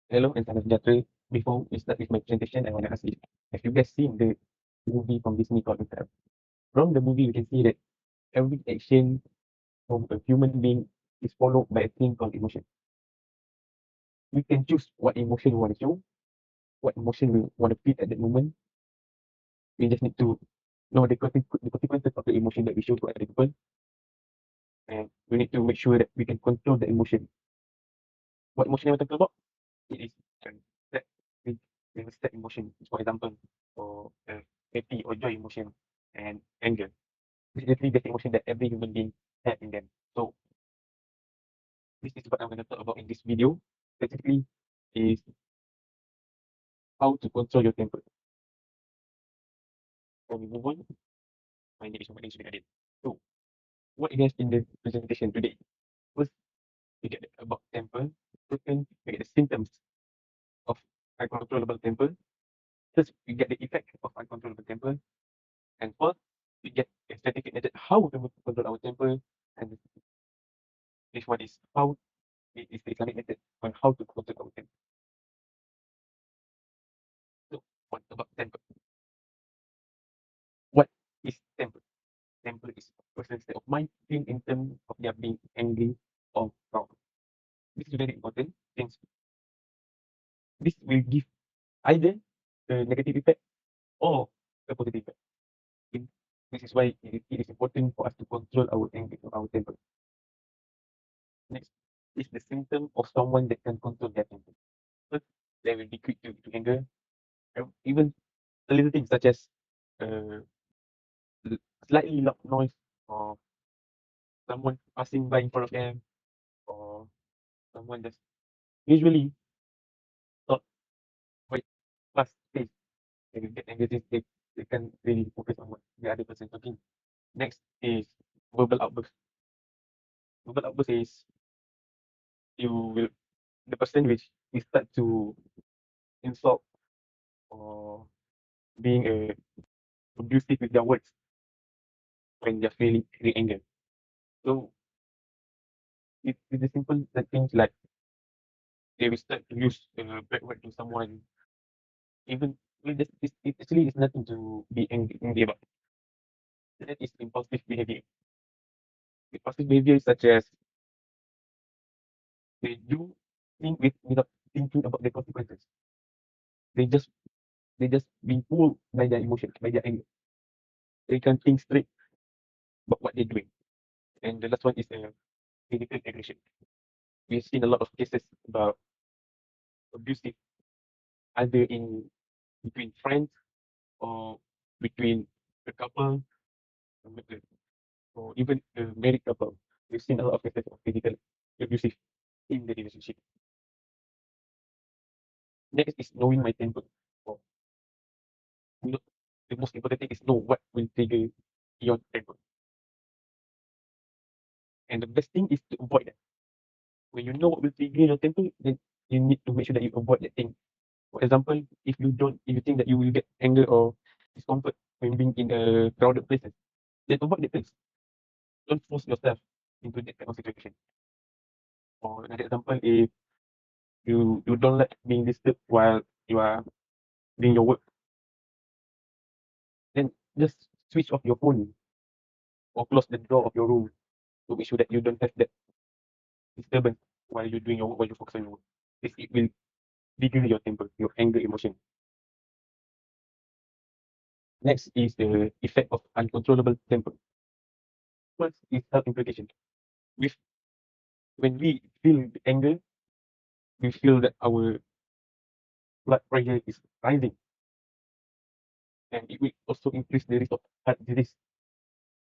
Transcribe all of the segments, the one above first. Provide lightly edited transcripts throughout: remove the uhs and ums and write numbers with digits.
Hello and Salam Sejahtera. Before we start with my presentation, I want to ask if have you guys seen the movie from Disney called Interrupt? From the movie, we can see that every action from a human being is followed by a thing called emotion. We can choose what emotion we want to show, what emotion we want to feel at that moment. We just need to know the consequences of the emotion that we show to other people, and we need to make sure that we can control the emotion. What emotion am I talking about? It is that we we set emotion. For example, for happy or joy emotion and anger. Basically the emotion that every human being have in them. So this is what I'm going to talk about in this video. Basically, is how to control your temper. So we move on. My name is Muhammad Adil. So what it has in the presentation today? First, we get about temper. Second, we get the symptoms of uncontrollable temper. First, we get the effect of uncontrollable temper. And fourth, we get a strategic method how to control our temper. And this one is how it is the Islamic method on how to control our temper. So what about temper? What is temper? Temper is a person's state of mind feeling in terms of their being angry or proud. This is very important since this will give either a negative effect or a positive effect. In- This is why it is important for us to control our anger or our temper. Next is the symptom of someone that can control their temper. First, they will be quick to anger. Even the little things such as uh, slightly loud noise or someone passing by in front of them or someone just usually not quite fast pace. They will get angry. They can really focus on what the other person talking. Next is verbal outburst. Verbal outburst is you will the person which will start to insult or being abusive with their words when they're feeling really angry. So it's the simple things like they will start to use bad word to someone. Even it actually is nothing to be angry about. That is impulsive behavior. Impulsive behavior such as they do things without thinking about the consequences. They just they just being pulled by their emotion, by their anger. They can't think straight about what they're doing. And the last one is physical aggression. We've seen a lot of cases about abusive, either in between friends or between a couple or even a married couple. We've seen a lot of cases of physical abusive in the relationship. Next is knowing my temper. Or, you know, the most important thing is know what will trigger your temper. And the best thing is to avoid that. When you know what will trigger your temper, then you need to make sure that you avoid that thing. For example, if you think that you will get anger or discomfort when being in a crowded places, then avoid the place. Don't force yourself into that kind of situation. Or another example, if you don't like being disturbed while you are doing your work, then just switch off your phone or close the door of your room to make sure that you don't have that disturbance while you're doing your work, while you focus on your work. This it will trigger your temper, your anger emotion. Next is the effect of uncontrollable temper. First is health implication. With when we feel the anger, we feel that our blood pressure is rising, and it will also increase the risk of heart disease.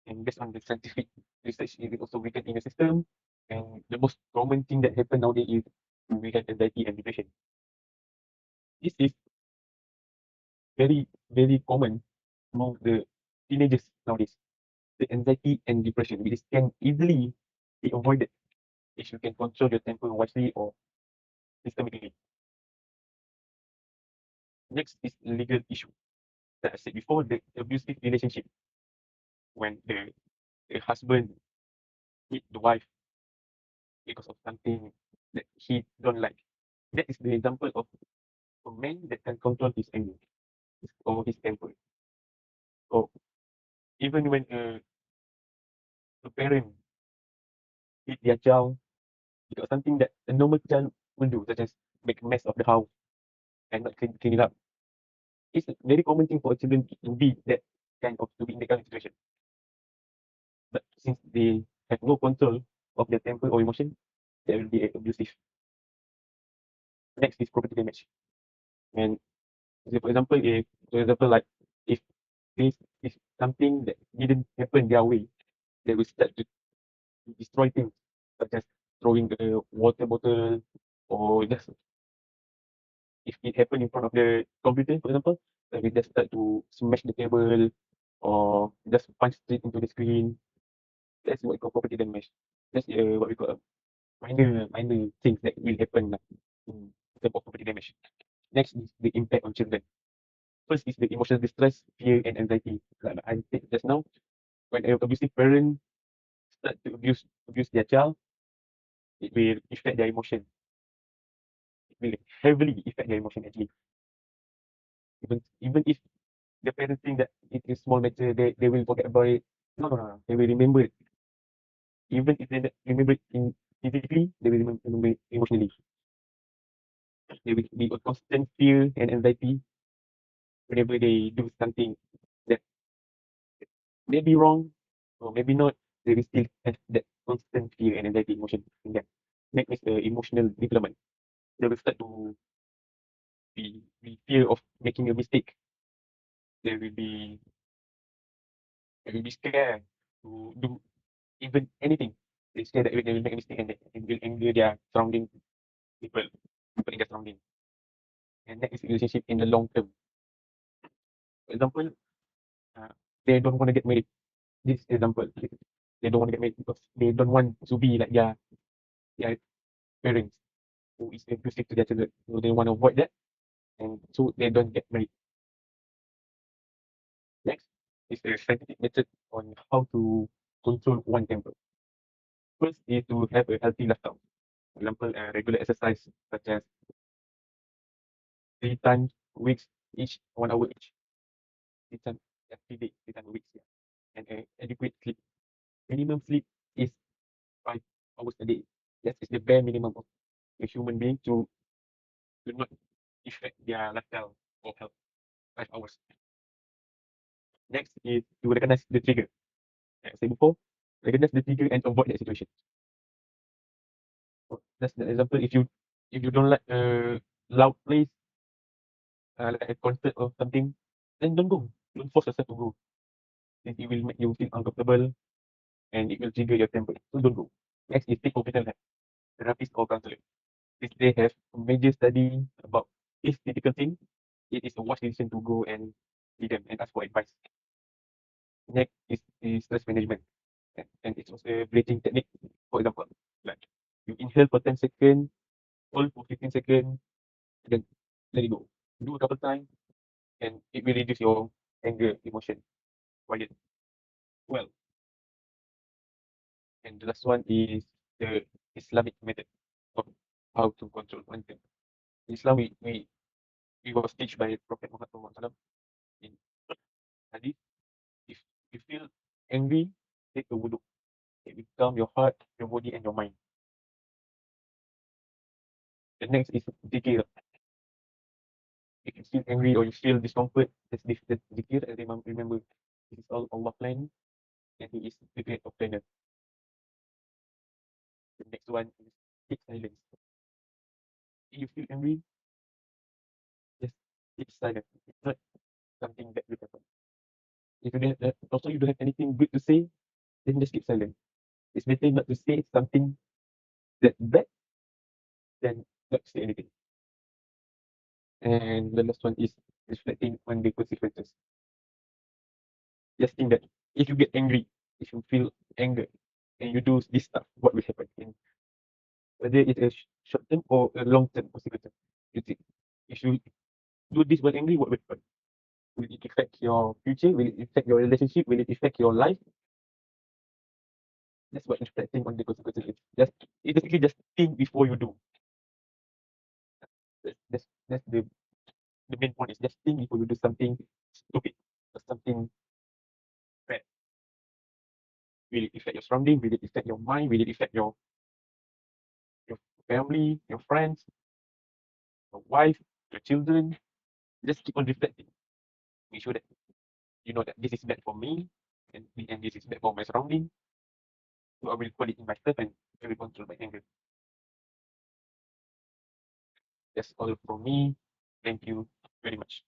And based on the scientific research, it will also weaken in the system. And the most common thing that happen nowadays is we have anxiety and depression. This is very common among the teenagers nowadays. The anxiety and depression, which can easily be avoided if you can control your temper wisely or systemically. Next is legal issue. That I said before, the abusive relationship when the husband hit the wife because of something that he don't like. That is the example of a man that can control his anger or his temper. Or even when a parent hit their child because something that a normal child will do, such as make a mess of the house and not clean it up. It's a very common thing for children to be that to be in that kind of situation. But since they have no control of their temper or emotion, they will be abusive. Next is property damage. And for example, like if this is something that didn't happen their way, they will start to destroy things, such as throwing the water bottle, or just if it happened in front of the computer, for example, they will just start to smash the table or just punch straight into the screen. That's what we call property damage. That's what we call minor things that will happen in terms of property damage. Next is the impact on children. First is the emotional distress, fear, and anxiety. Like I said just now, when an abusive parent start to abuse their child, it will affect their emotion. It will heavily affect their emotion actually. Even if the parents think that it is small matter, they will forget about it. No, no, no, no. They will remember it. Even if they don't remember it physically, they will remember it emotionally. There will be a constant fear and anxiety whenever they do something that may be wrong or maybe not. They will still have that constant fear and anxiety emotion in them. That is the emotional development. They will start to be fear of making a mistake. They will be they will be scared to do even anything. They scared that they will make a mistake and they will anger their surrounding people in their surrounding. And that is a relationship in the long term. For example, uh, they don't want to get married. This example, they don't want to get married because they don't want to be like their parents who is abusive to their children. So they want to avoid that, and so they don't get married. Next is the scientific method on how to control one temper. First is to have a healthy lifestyle. For example, regular exercise such as 3 times a week, each 1 hour each. 3 times every day, 3 times a week. Yeah. And adequate sleep. Minimum sleep is 5 hours a day. That is the bare minimum of a human being to not affect their lifestyle or health. 5 hours. Next is to recognize the trigger. Like I said before, recognize the trigger and avoid that situation. So that's the example. If you don't like a loud place, like a concert or something, then don't go. Don't force yourself to go. Then it will make you feel uncomfortable and it will trigger your temper. So don't go. Next is take professional help, therapist or counselor. If they have a major study about this critical thing, it is a wise decision to go and see them and ask for advice. Next is stress management. And it's also a breathing technique. For example, like you inhale for 10 seconds, hold for 15 seconds, then let it go. Do a couple times, and it will reduce your anger emotion quiet. Well, and the last one is the Islamic method of how to control one thing. In Islam, we was teach by Prophet Muhammad SAW in hadith. If you feel angry, take a wudu. It will calm your heart, your body, and your mind. The next is zikir. If you feel angry or you feel discomfort, that's zikir. And remember, this is all Allah plan, and He is the great planner. The next one is keep silence. If you feel angry, just keep silent. It's not something that will happen. If you don't have, also you don't have anything good to say, then just keep silent. It's better not to say something that bad than not to say anything. And the last one is reflecting on the consequences. Just think that if you get angry, if you feel anger, and you do this stuff, what will happen? And whether it's a short term or a long term consequences. You think if you do this while angry, what will happen? Will it affect your future? Will it affect your relationship? Will it affect your life? That's what reflecting on the consequences is. Just it's basically just think before you do. That's the main point is just think before you do something stupid or something bad. Will it affect your surrounding? Will it affect your mind? Will it affect your family, your friends, your wife, your children? Just keep on reflecting. Make sure that you know that this is bad for me and this is bad for my surrounding. So I will put it in myself and I will control my anger. That's all from me. Thank you very much.